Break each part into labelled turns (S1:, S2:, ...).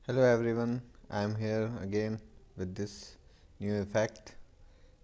S1: Hello everyone, I am here again with this new effect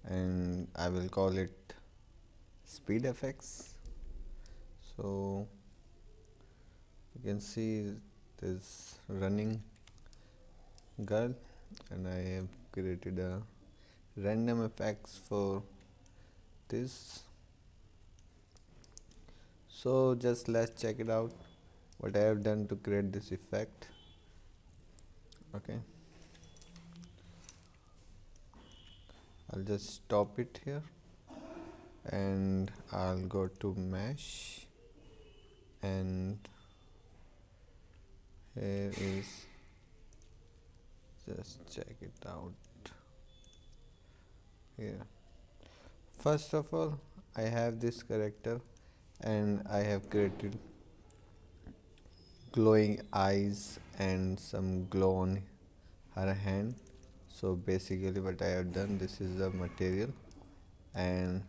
S1: and I will call it speed effects. So you can see this running girl and I have created a random effects for this. So just let's check it out what I have done to create this effect. Okay, I'll just stop it here and I'll go to mesh and here is, just check it out here. First of all, I have this character and I have created glowing eyes and some glow on her hand. So basically what I have done, this is the material and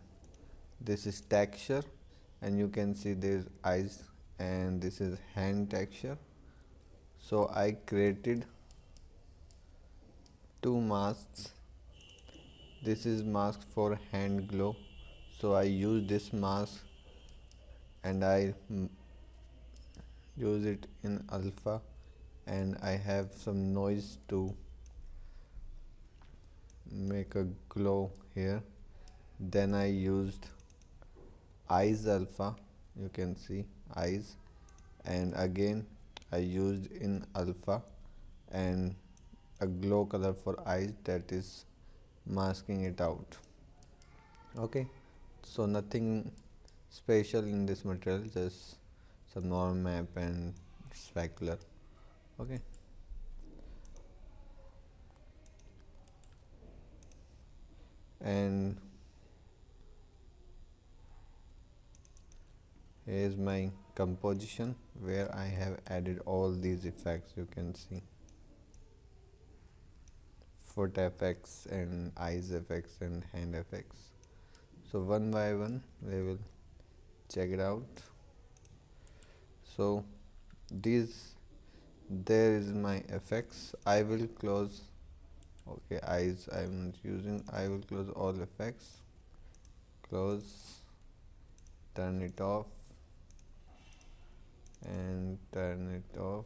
S1: this is texture and you can see there's eyes and this is hand texture. So I created two masks. This is mask for hand glow, so I use this mask and I use it in alpha and I have some noise to make a glow here. Then I used eyes alpha, you can see eyes, and again I used in alpha and a glow color for eyes, that is masking it out. Okay, so nothing special in this material, just some normal map and specular. Okay, and here is my composition where I have added all these effects. You can see foot effects and eyes effects and hand effects. So one by one we will check it out. So there is my effects. I will close, okay, eyes I'm not using. I will close all effects, close, turn it off and turn it off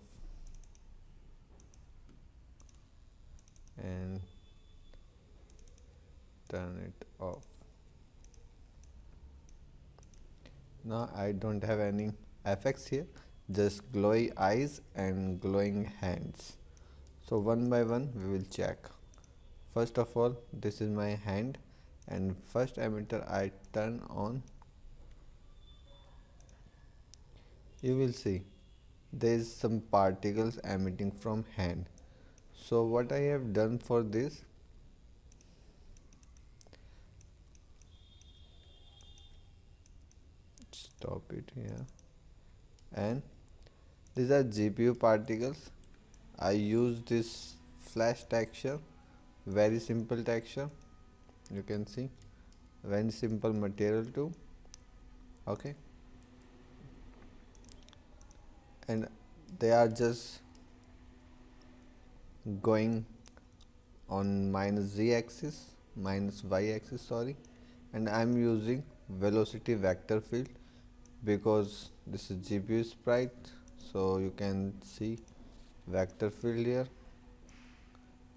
S1: and turn it off. Now I don't have any effects here, just glowy eyes and glowing hands. So one by one we will check. First of all, this is my hand and first emitter I turn on. You will see there is some particles emitting from hand. So what I have done for this, stop it here, and these are GPU particles. I use this flash texture, very simple texture, you can see, very simple material too. Okay, and they are just going on minus z axis, minus y axis, sorry, and I am using velocity vector field because this is GPU sprite, so you can see vector field here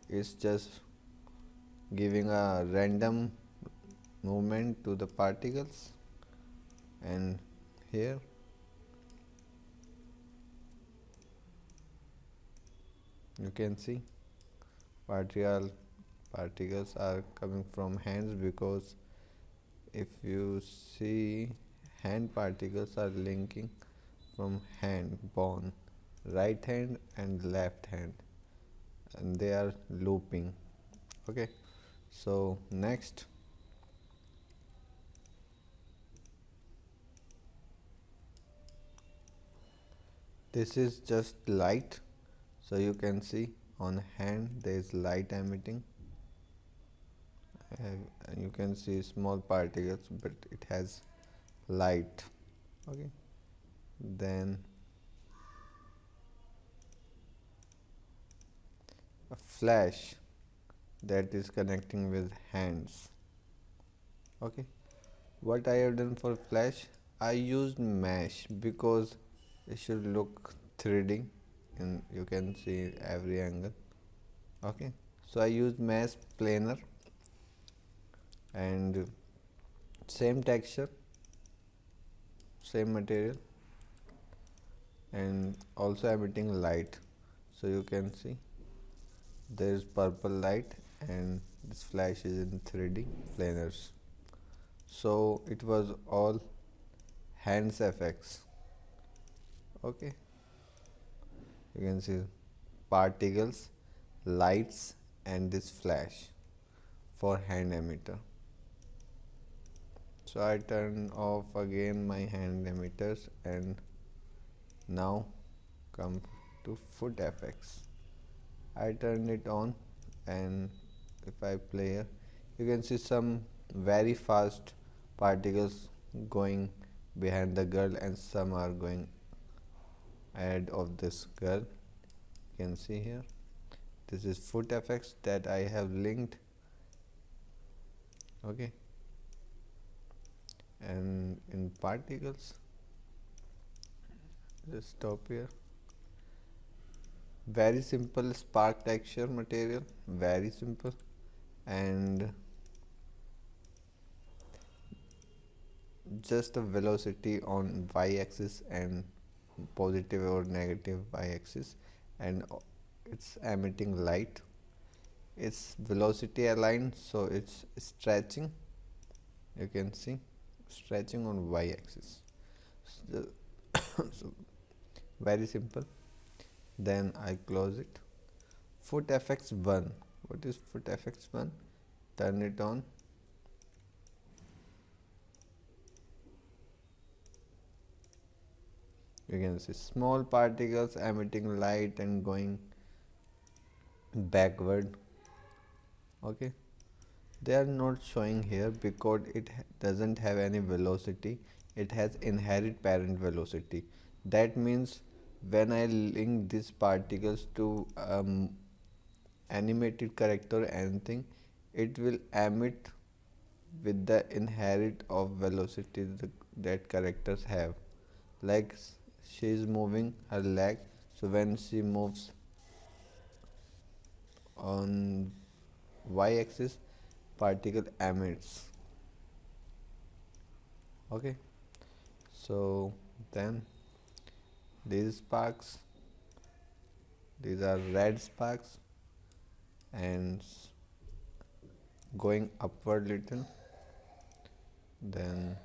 S1: is just giving a random movement to the particles, and here you can see particles are coming from hands, because if you see hand particles are linking from hand bone, right hand and left hand, and they are looping. Okay, so next this is just light, so you can see on hand there is light emitting. You can see small particles but it has light. Okay, then flash that is connecting with hands. Okay, what I have done for flash, I used mesh because it should look 3D and you can see every angle. Okay, so I used mesh planar and same texture, same material, and also emitting light. So you can see there is purple light and this flash is in 3D planars. So it was all hands effects. Okay, you can see particles, lights, and this flash for hand emitter. So I turn off again my hand emitters and now come to foot effects. I turn it on and if I play here, you can see some very fast particles going behind the girl and some are going ahead of this girl. You can see here, this is foot effects that I have linked. Okay, and in particles, just stop here. Very simple spark texture material, very simple, and just a velocity on y-axis and positive or negative y-axis, and it's emitting light. It's velocity aligned, so it's stretching. You can see stretching on y-axis. So very simple. Then I close it. Foot FX 1. What is foot FX 1? Turn it on. You can see small particles emitting light and going backward. Okay, they are not showing here because it doesn't have any velocity. It has inherent parent velocity. That means when I link these particles to animated character or anything, it will emit with the inherent of velocity that characters have. Like she is moving her leg, so when she moves on y-axis, particle emits. Okay, so then these sparks, these are red sparks and going upward little, then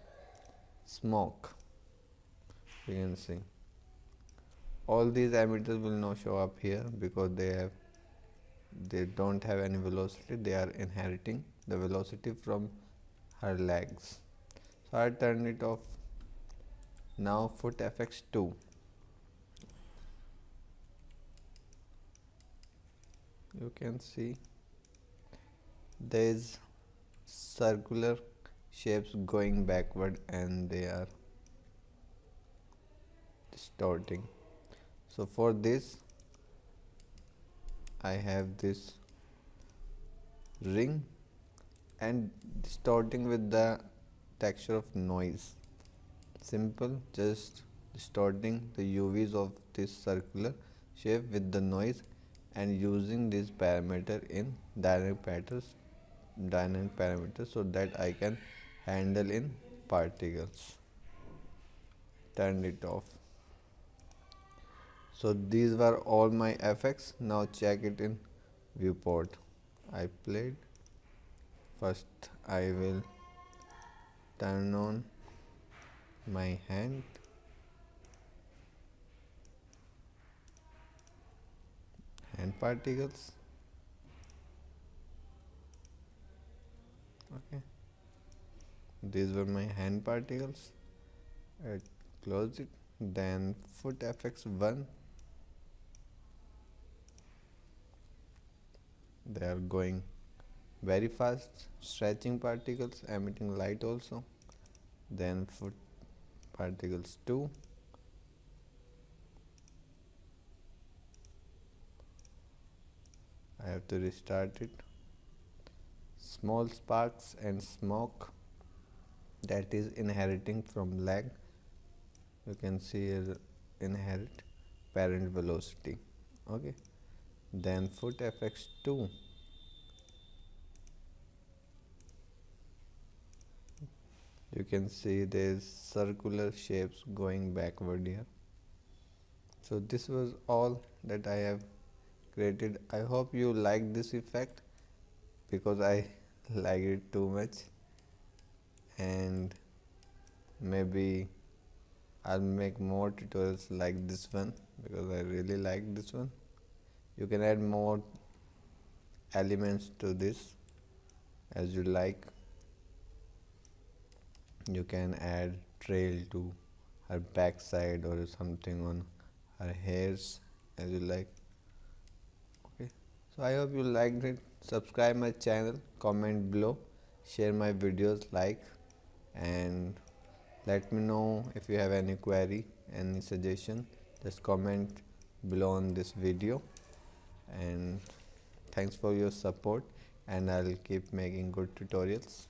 S1: smoke. You can see all these emitters will not show up here because they don't have any velocity. They are inheriting the velocity from her legs. So I turn it off. Now foot FX 2. You can see there is circular shapes going backward and they are distorting. So for this I have this ring and distorting with the texture of noise. Simple, just distorting the UVs of this circular shape with the noise and using this parameter in dynamic parameters so that I can handle in particles. Turn it off. So these were all my effects. Now check it in Viewport. I played. First I will turn on my hand. Hand particles. Okay, these were my hand particles. I close it. Then foot FX 1. They are going very fast, stretching particles, emitting light also. Then foot particles 2. I have to restart it. Small sparks and smoke, that is inheriting from lag. You can see here inherit parent velocity. Okay, then foot fx2, you can see there's circular shapes going backward here. So this was all that I have created. I hope you like this effect because I like it too much, and maybe I'll make more tutorials like this one because I really like this one. You can add more elements to this as you like. You can add trail to her backside or something on her hairs as you like. Okay, so I hope you liked it. Subscribe my channel, comment below, share my videos, like, and let me know if you have any query, any suggestion. Just comment below on this video, and thanks for your support, and I'll keep making good tutorials.